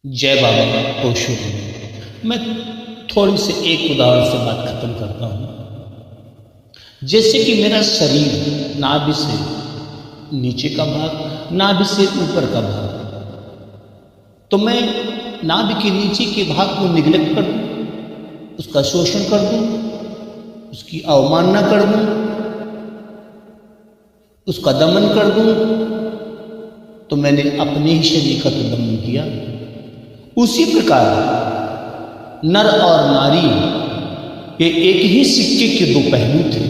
जय बाबा ओशो। मैं थोड़ी सी एक उदाहरण से बात खत्म करता हूँ। जैसे कि मेरा शरीर नाभि से नीचे का भाग, नाभि से ऊपर का भाग, तो मैं नाभि के नीचे के भाग को निग्लेक्ट कर दूँ, उसका शोषण कर दूँ, उसकी अवमानना कर दूँ, उसका दमन कर दूँ, तो मैंने अपने ही शरीर का तो दमन किया। उसी प्रकार नर और नारी ये एक ही सिक्के के दो पहलू थे।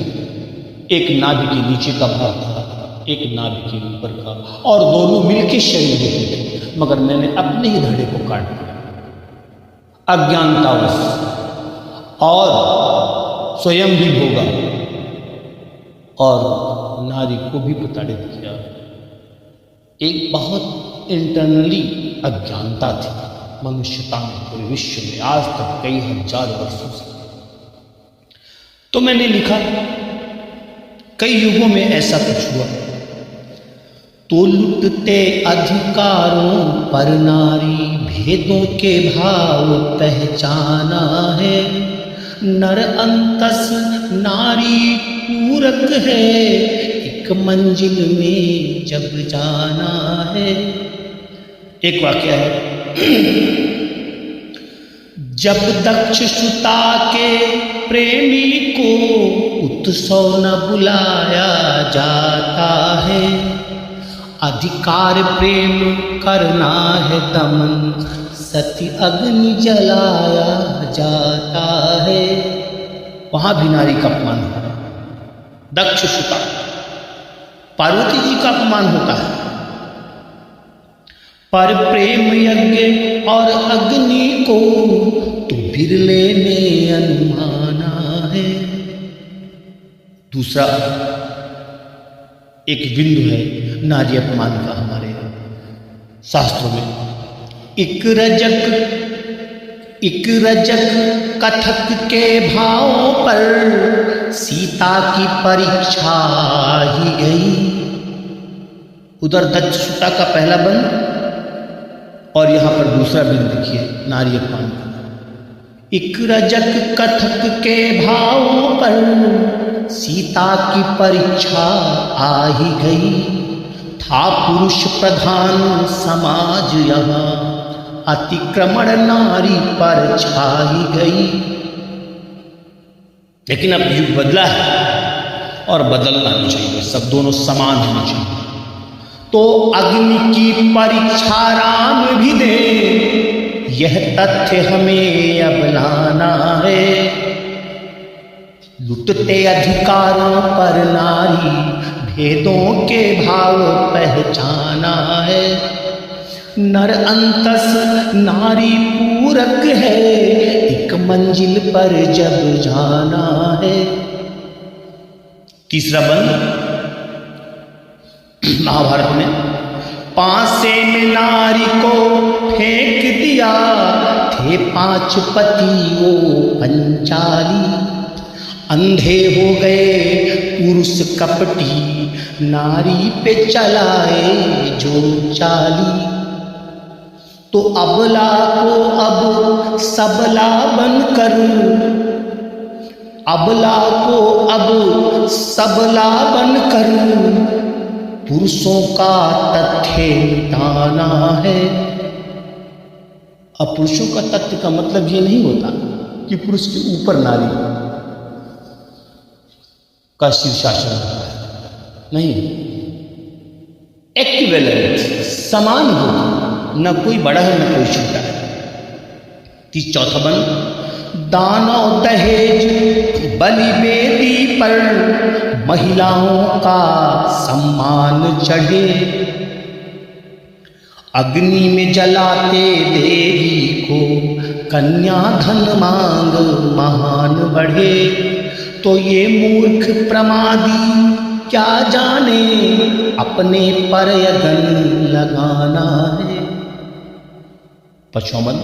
एक नाभि के नीचे का भाग था, एक नाभि के ऊपर का, और दोनों मिलके शरीर होते थे। मगर मैंने अपने ही धड़े को काट दिया अज्ञानतावश, और स्वयं भी भोगा और नारी को भी प्रताड़ित किया। एक बहुत इंटरनली अज्ञानता थी मनुष्यता में, पूरे विश्व में आज तक कई हजार वर्षों से। तो मैंने लिखा कई युगों में ऐसा कुछ हुआ। तो लुटते अधिकारों पर नारी, भेदों के भाव पहचाना है। नर अंतस नारी पूरक है, एक मंजिल में जब जाना है। एक वाक्य है, जब दक्ष सुता के प्रेमी को उत्सव न बुलाया जाता है, अधिकार प्रेम करना है दमन, सती अग्नि जलाया जाता है। वहां भी नारी का अपमान है। दक्ष सुता, पार्वती जी का अपमान होता है। पर प्रेम यज्ञ और अग्नि को तो बिरले ने अनुमाना है। दूसरा एक बिंदु है नारी अपमान का हमारे शास्त्रों में। इक रजक कथक के भावों पर सीता की परीक्षा ही गई। उधर दक्षता का पहला बंद और यहां पर दूसरा बिंदु देखिए नारी अपमान का। इक रजक कथक के भावों पर सीता की परीक्षा आ ही गई। था पुरुष प्रधान समाज यहाँ, अतिक्रमण नारी पर छा ही गई। लेकिन अब युग बदला है और बदलना नहीं चाहिए, सब दोनों समान होना चाहिए। तो अग्नि की परीक्षा राम भी दे, यह तथ्य हमें अब लाना है। लुटते अधिकारों पर नारी, भेदों के भाव पहचाना है। नर अंतस नारी पूरक है, एक मंजिल पर जब जाना है। तीसरा बंद महाभारत में, पांसे में नारी को फेंक दिया, थे 5 पति वो पंचाली। अंधे हो गए पुरुष कपटी, नारी पे चलाए जो चाली। तो अबला को अब सबला बनकर, अबला को अब सबला बनकर पुरुषों का तथ्य मिटाना है। अब पुरुषों का तथ्य का मतलब ये नहीं होता कि पुरुष के ऊपर नारी का शीर्षासन होता है, नहीं। एक्विवेलेंट, समान हो, न कोई बड़ा है न कोई छोटा है। चौथा बंद, दानव दहेज बलि वेदी पर महिलाओं का सम्मान चढ़े। अग्नि में जलाते देवी को, कन्या धन मांग महान बढ़े। तो ये मूर्ख प्रमादी क्या जाने, अपने पर यगन लगाना है। पचौवन,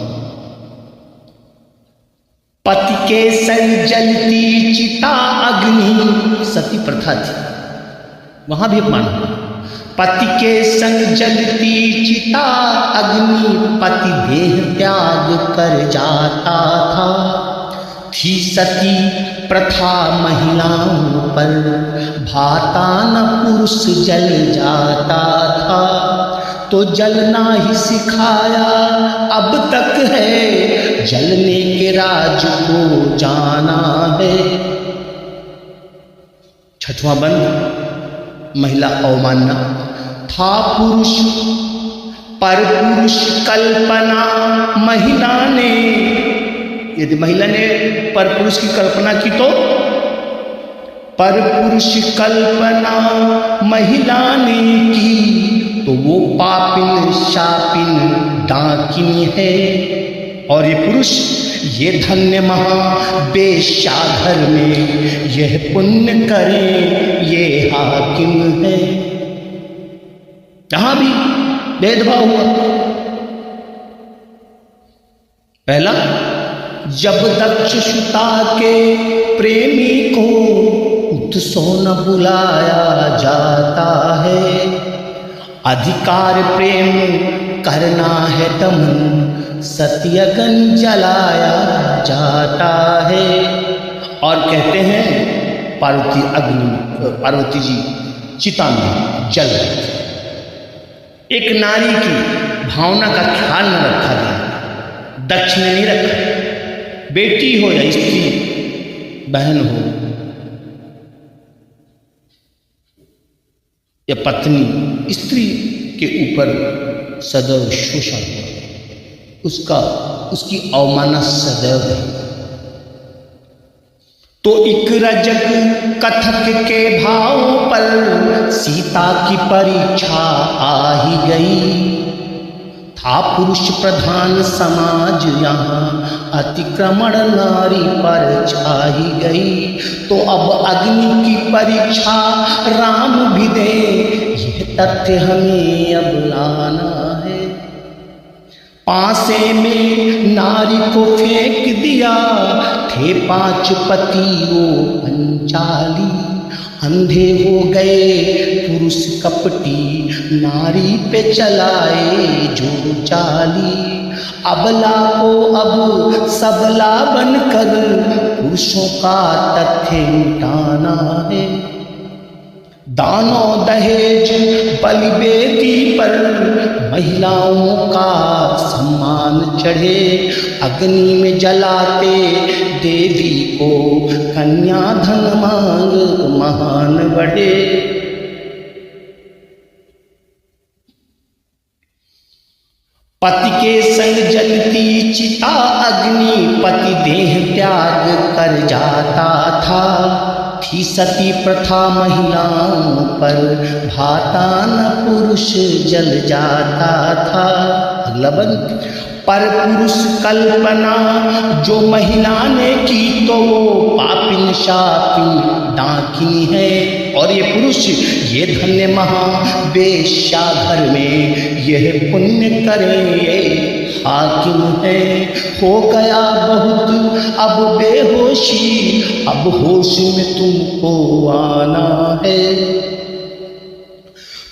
पति के संग जलती चिता अग्नि, सती प्रथा थी, वहां भी अपमान हुआ। पति के संग जलती चिता अग्नि पति देह त्याग कर जाता था। थी सती प्रथा महिलाओं पर भाता न पुरुष जल जाता था। तो जलना ही सिखाया अब तक है, जलने के राज को जाना है। छठवां बंद महिला अवमानना। था पुरुष पर पुरुष कल्पना महिला ने, यदि महिला ने पर पुरुष की कल्पना की तो पर पुरुष कल्पना महिला ने की, तो वो पापिन शापिन डाकिनी है। और ये पुरुष ये धन्य महा बेश्या घर में यह पुण्य करे ये हाकिम है। यहां भी भेदभाव हुआ। पहला, जब दक्ष सुता के प्रेमी को उत्सो न बुलाया जाता है, अधिकार प्रेम करना है दमन सत्यगन जलाया जाता है। और कहते हैं पार्वती जी चिता में जल रहे थे। एक नारी की भावना का ख्याल न रखा गया, दक्ष ने नहीं रखा। बेटी हो या स्त्री, बहन हो या पत्नी, स्त्री के ऊपर सदैव शोषण हो, उसकी अवमानना सदैव है। तो एक रजक कथक के भाव पर सीता की परीक्षा आ ही गई। था पुरुष प्रधान समाज यहाँ अतिक्रमण नारी पर छा ही गई। तो अब अग्नि की परीक्षा राम भी दे, यह तथ्य हमें अब लाना है। पासे में नारी को फेंक दिया, थे 5 पति वो पंचाली। अंधे हो गए पुरुष कपटी, नारी पे चलाए जो चाली। अबला को अब सबला बनकर पुरुषों का तथ्य मिटाना है। दानों दहेज बलिवेदी पर महिलाओं का सम्मान चढ़े। अग्नि में जलाते देवी को कन्या धन मांग महान बढ़े। पति के संग जलती चिता अग्नि पति देह त्याग कर जाता था। थी सती प्रथा महिलाओं पर भाता न पुरुष जल जाता था। अगला बंद, पर पुरुष कल्पना जो महिला ने की, तो वो पापिन शापिन डाकिनी है। और ये पुरुष ये धन्य महा बेश्या घर में यह पुण्य करे हाकिम है। हो गया बहुत अब बेहोशी, अब होश में तुमको आना है।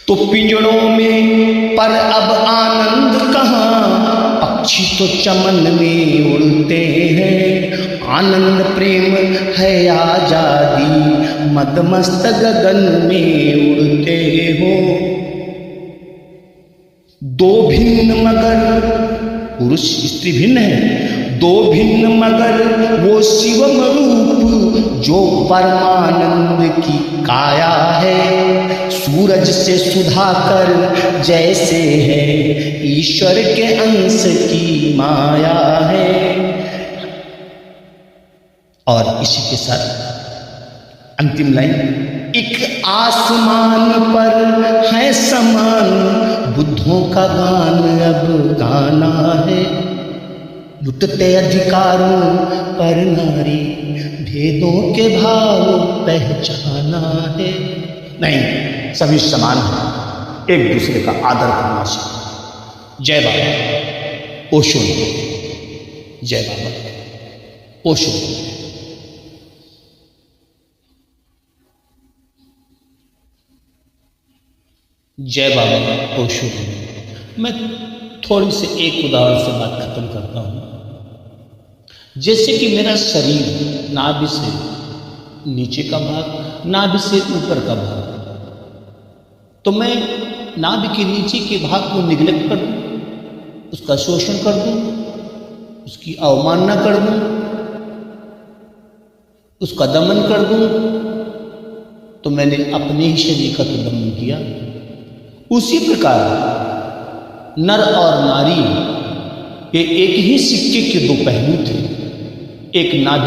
तो पिंजड़ों में पर अब आनंद कहाँ, पक्षी तो चमन में उड़ते हैं। आनंद प्रेम है आजादी, मदमस्त गगन में उड़ते हो। दो भिन्न मगर, पुरुष स्त्री भिन्न है, दो भिन्न मगर वो शिवम रूप जो परमानंद की काया है। सूरज से सुधाकर जैसे है, ईश्वर के अंश की माया है। और इसी के साथ अंतिम लाइन, एक आसमान पर है समान बुद्धों का गान अब गाना है। लुटते अधिकारों पर नारी भेदों के भाव पहचाना है। नहीं, सभी समान हैं, एक दूसरे का आदर करना चाहिए। जय बाबा ओशो, जय बाबा ओशो। जय बाबा ओशो। मैं थोड़ी से एक उदाहरण से बात खत्म करता हूँ। जैसे कि मेरा शरीर नाभि से नीचे का भाग, नाभि से ऊपर का भाग, तो मैं नाभि के नीचे के भाग को निग्लेक्ट कर दूं, उसका शोषण कर दूं, उसकी अवमानना कर दूं, उसका दमन कर दूं, तो मैंने अपने ही शरीर का तो दमन किया। उसी प्रकार नर और नारी ये एक ही सिक्के के दो पहलू थे। एक नाभि